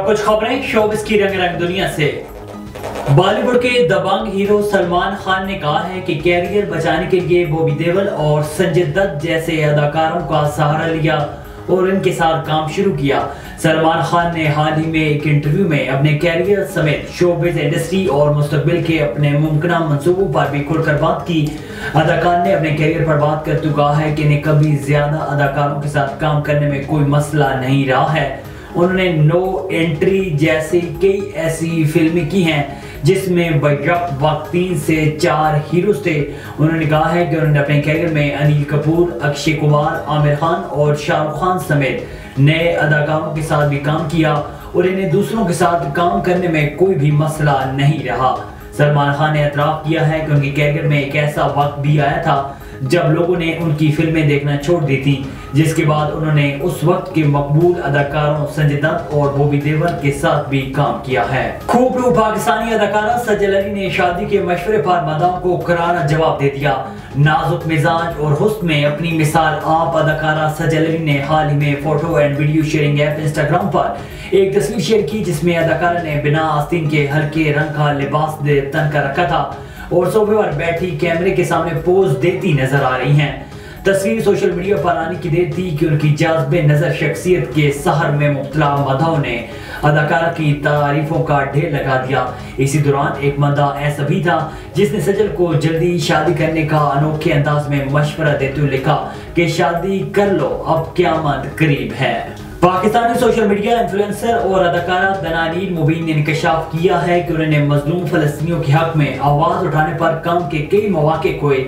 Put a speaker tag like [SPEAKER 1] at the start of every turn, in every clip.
[SPEAKER 1] और कुछ खबरें शोबिस की रंग रंग दुनिया से। बॉलीवुड के दबंग हीरो सलमान खान ने कहा है कि कैरियर बचाने के लिए बॉबी देओल और संजय दत्त जैसे अदाकारों का सहारा लिया और इनके साथ काम शुरू किया। सलमान खान ने हाल ही में एक इंटरव्यू में अपने कैरियर समेत शोबिस इंडस्ट्री और मुस्तकबिल के अपने मुमकिन मंसूबों पर भी खुलकर बात की। अदाकार ने अपने कैरियर पर बात करते हुए कहा है कि इन्हें कभी ज्यादा अदाकारों के साथ काम करने में कोई मसला नहीं रहा है। उन्होंने नो एंट्री जैसी कई ऐसी फिल्में की हैं जिसमें वक्त 3 से 4 हीरोज थे। उन्होंने कहा है कि उन्होंने अपने कैरियर में अनिल कपूर, अक्षय कुमार, आमिर खान और शाहरुख खान समेत नए अदाकारों के साथ भी काम किया और इन्हें दूसरों के साथ काम करने में कोई भी मसला नहीं रहा। सलमान खान ने एतराफ किया है कि उनके कैरियर में एक ऐसा वक्त भी आया था जब लोगों ने उनकी फिल्में देखना छोड़ दी थी, जिसके बाद उन्होंने उस वक्त के मकबूल अदाकारों संजय दत्त और बॉबी देओल के साथ भी काम किया है। खूबरू पाकिस्तानी अदाकारा सजल अली ने शादी के मशवरे पर मदाओं को करारा जवाब दे दिया। नाजुक मिजाज और हुस्न में अपनी मिसाल आप अदाकारा सजल अली ने हाल ही में photo and video sharing app Instagram पर एक तस्वीर शेयर की जिसमें अदाकारा ने बिना आस्तीन के हल्के रंग का लिबास तन कर रखा था और सोफे पर बैठी कैमरे के सामने पोज देती नजर आ रही हैं। तस्वीर सोशल मीडिया पर आने की देर थी कि उनकी जाज़बे नजर शख्सियत के सहर में मुब्तला मदाओं ने अदाकार की तारीफों का ढेर लगा दिया। इसी दौरान एक मदा ऐसा भी था जिसने सजल को जल्दी शादी करने का अनोखे अंदाज में मशवरा देते हुए लिखा कि शादी कर लो, अब क़यामत करीब है। पाकिस्तानी सोशल मीडिया इन्फ्लुएंसर और अदाकारा दनानीर मुबीन ने इंकशाफ किया है कि उन्होंने मजलूम फलस्तीनियों के हक में आवाज उठाने पर काम के कई मौके खोए।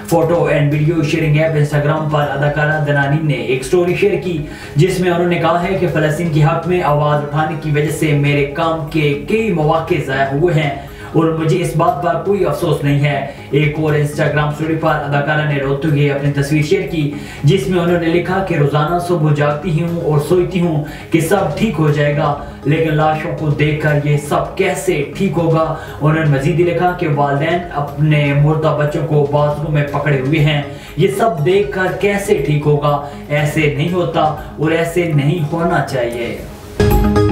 [SPEAKER 1] Photo and video sharing app Instagram पर अदाकारा दनानीर ने एक स्टोरी शेयर की जिसमें उन्होंने कहा है कि फलस्तीन के हक में आवाज उठाने की वजह से मेरे काम के कई मौके ज़ाया हुए हैं और मुझे इस बात पर कोई अफसोस नहीं है। एक और इंस्टाग्राम स्टोरी पर अदाकारा ने रोते हुए अपनी तस्वीर शेयर की जिसमें उन्होंने लिखा कि रोजाना सुबह जागती हूँ और सोचती हूँ कि सब ठीक हो जाएगा, लेकिन लाशों को देखकर ये सब कैसे ठीक होगा। उन्होंने मजीद लिखा कि वालिदैन अपने मुर्दा बच्चों को बाथरूम में पकड़े हुए हैं, ये सब देखकर कैसे ठीक होगा, ऐसे नहीं होता और ऐसे नहीं होना चाहिए।